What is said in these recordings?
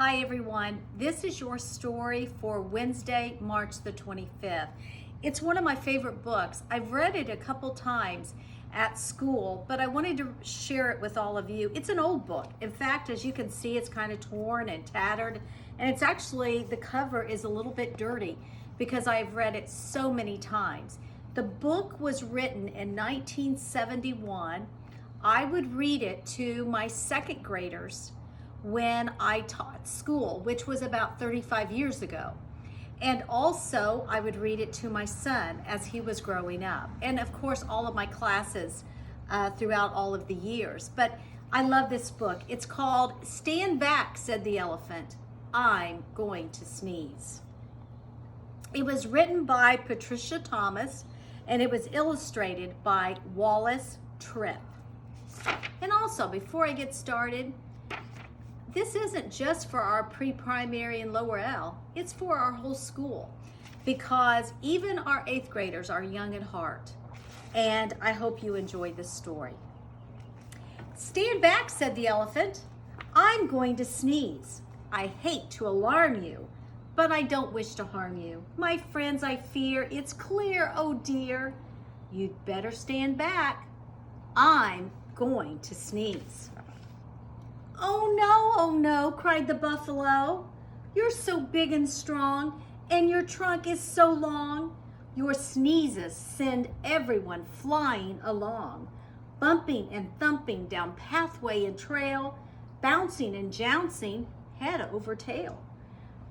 Hi everyone, this is your story for Wednesday, March the 25th. It's one of my favorite books. I've read it a couple times at school, but I wanted to share it with all of you. It's an old book. In fact, as you can see, it's kind of torn and tattered, and it's actually, the cover is a little bit dirty because I've read it so many times. The book was written in 1971. I would read it to my second graders when I taught school, which was about 35 years ago. And also I would read it to my son as he was growing up. And of course, all of my classes throughout all of the years. But I love this book. It's called Stand Back, Said the Elephant, I'm Going to Sneeze. It was written by Patricia Thomas and it was illustrated by Wallace Tripp. And also, before I get started, this isn't just for our pre-primary and lower L, it's for our whole school, because even our 8th graders are young at heart. And I hope you enjoy this story. Stand back, said the elephant. I'm going to sneeze. I hate to alarm you, but I don't wish to harm you. My friends, I fear it's clear, oh dear. You'd better stand back. I'm going to sneeze. Oh no, cried the buffalo. You're so big and strong, and your trunk is so long. Your sneezes send everyone flying along, bumping and thumping down pathway and trail, bouncing and jouncing head over tail.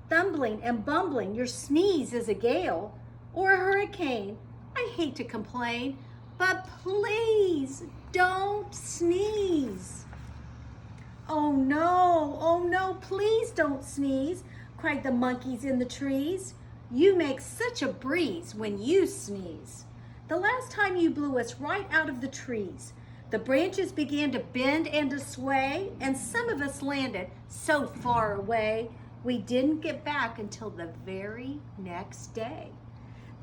Thumbling and bumbling, your sneeze is a gale or a hurricane. I hate to complain, but please don't sneeze. Oh no, please don't sneeze, cried the monkeys in the trees. You make such a breeze when you sneeze. The last time you blew us right out of the trees, the branches began to bend and to sway, and some of us landed so far away, we didn't get back until the very next day.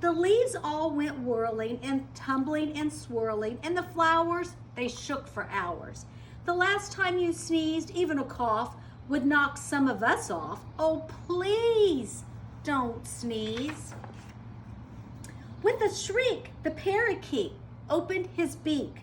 The leaves all went whirling and tumbling and swirling, and the flowers, they shook for hours. The last time you sneezed, even a cough would knock some of us off. Oh, please don't sneeze. With a shriek, the parakeet opened his beak.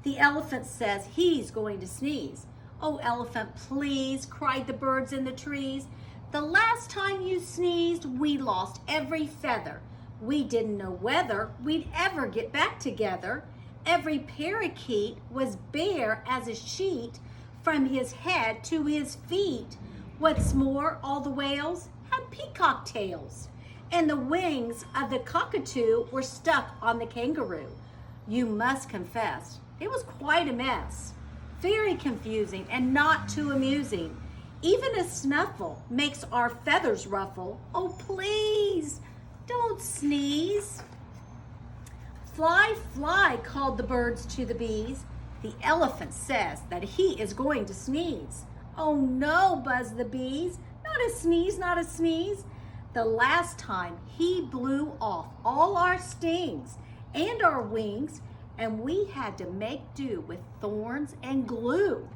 The elephant says he's going to sneeze. Oh, elephant, please, cried the birds in the trees. The last time you sneezed, we lost every feather. We didn't know whether we'd ever get back together. Every parakeet was bare as a sheet from his head to his feet. What's more, all the whales had peacock tails, and the wings of the cockatoo were stuck on the kangaroo. You must confess, it was quite a mess. Very confusing and not too amusing. Even a snuffle makes our feathers ruffle. Oh, please, don't sneeze. Fly, fly, called the birds to the bees. The elephant says that he is going to sneeze. Oh no, buzzed the bees. Not a sneeze, not a sneeze. The last time he blew off all our stings and our wings, and we had to make do with thorns and glue.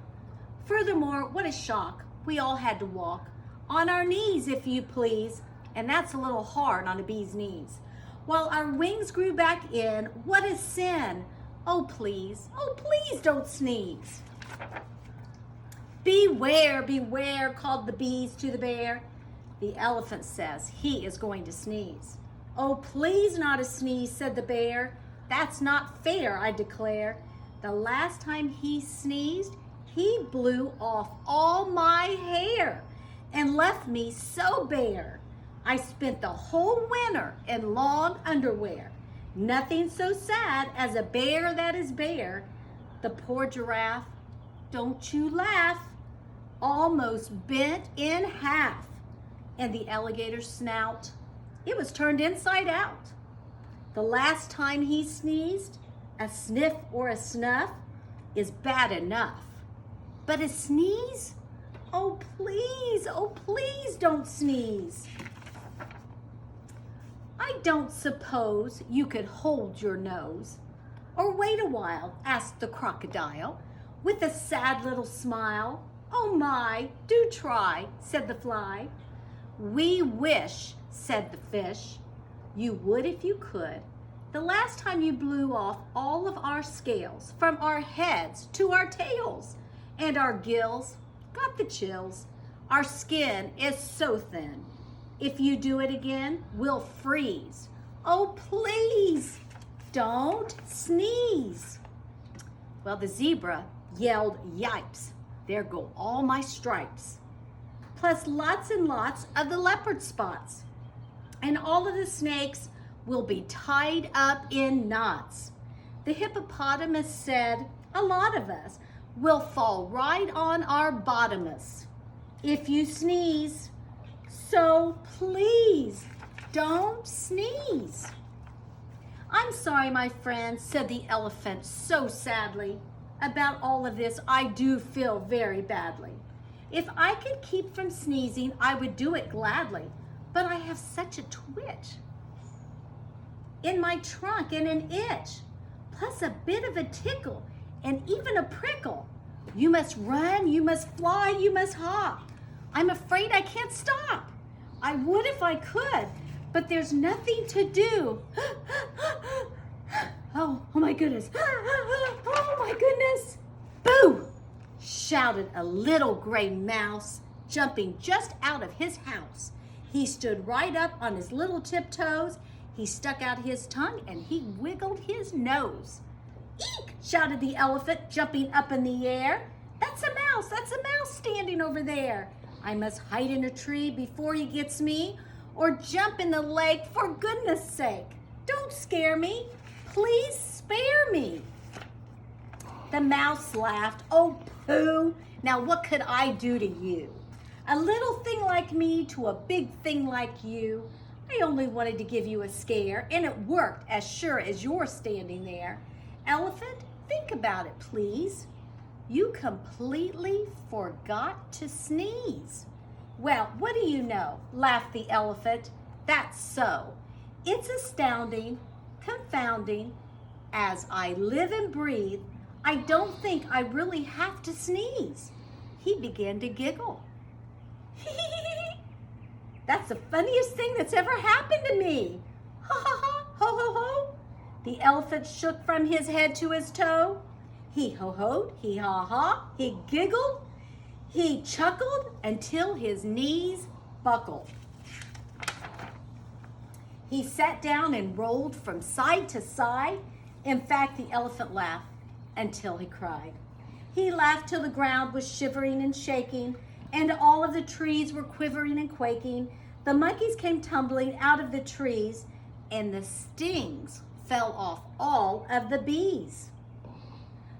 Furthermore, what a shock. We all had to walk on our knees, if you please, and that's a little hard on a bee's knees. While our wings grew back in, what a sin. Oh please don't sneeze. Beware, beware, called the bees to the bear. The elephant says he is going to sneeze. Oh please not a sneeze, said the bear. That's not fair, I declare. The last time he sneezed, he blew off all my hair and left me so bare. I spent the whole winter in long underwear. Nothing so sad as a bear that is bare. The poor giraffe, don't you laugh, almost bent in half. And the alligator's snout, it was turned inside out. The last time he sneezed, a sniff or a snuff is bad enough. But a sneeze? Oh please don't sneeze. I don't suppose you could hold your nose or wait a while, asked the crocodile with a sad little smile. "Oh my, do try," said the fly. "We wish," said the fish, "you would if you could. The last time you blew off all of our scales, from our heads to our tails, and our gills got the chills. Our skin is so thin. If you do it again, we'll freeze. Oh, please, don't sneeze." Well, the zebra yelled, "Yipes, there go all my stripes, plus lots and lots of the leopard spots. And all of the snakes will be tied up in knots." The hippopotamus said, "A lot of us will fall right on our bottomus if you sneeze. So please don't sneeze." "I'm sorry, my friend," said the elephant so sadly. "About all of this, I do feel very badly. If I could keep from sneezing, I would do it gladly. But I have such a twitch in my trunk and an itch, plus a bit of a tickle and even a prickle. You must run, you must fly, you must hop. I'm afraid I can't stop. I would if I could, but there's nothing to do." Oh my goodness. Oh my goodness. "Boo!" shouted a little gray mouse, jumping just out of his house. He stood right up on his little tiptoes. He stuck out his tongue and he wiggled his nose. "Eek!" shouted the elephant, jumping up in the air. That's a mouse standing over there. I must hide in a tree before he gets me, or jump in the lake for goodness sake. Don't scare me, please spare me." The mouse laughed. "Oh, pooh, now what could I do to you? A little thing like me to a big thing like you. I only wanted to give you a scare, and it worked as sure as you're standing there. Elephant, think about it, please. You completely forgot to sneeze." "Well, what do you know?" laughed the elephant. "That's so. It's astounding, confounding. As I live and breathe, I don't think I really have to sneeze." He began to giggle. "That's the funniest thing that's ever happened to me. Ha ha ha, ho ho ho." The elephant shook from his head to his toe. He ho-hoed, he ha-ha, he giggled, he chuckled until his knees buckled. He sat down and rolled from side to side. In fact, the elephant laughed until he cried. He laughed till the ground was shivering and shaking, and all of the trees were quivering and quaking. The monkeys came tumbling out of the trees, and the stings fell off all of the bees.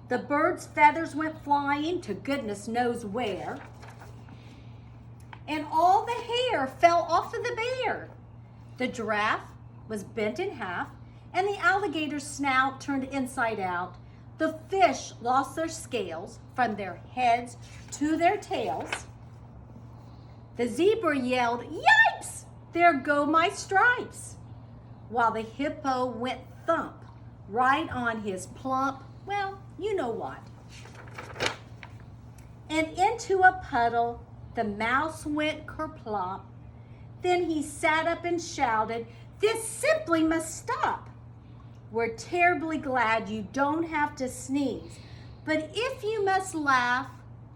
The birds' feathers went flying to goodness knows where, and all the hair fell off of the bear. The giraffe was bent in half, and the alligator's snout turned inside out. The fish lost their scales from their heads to their tails. The zebra yelled, "Yipes! There go my stripes!" While the hippo went thump right on his plump, well, you know what. And into a puddle the mouse went kerplop. Then he sat up and shouted, "This simply must stop. We're terribly glad you don't have to sneeze, but if you must laugh,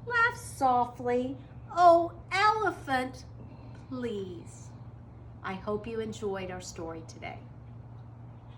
laugh softly. Oh, elephant, please." I hope you enjoyed our story today.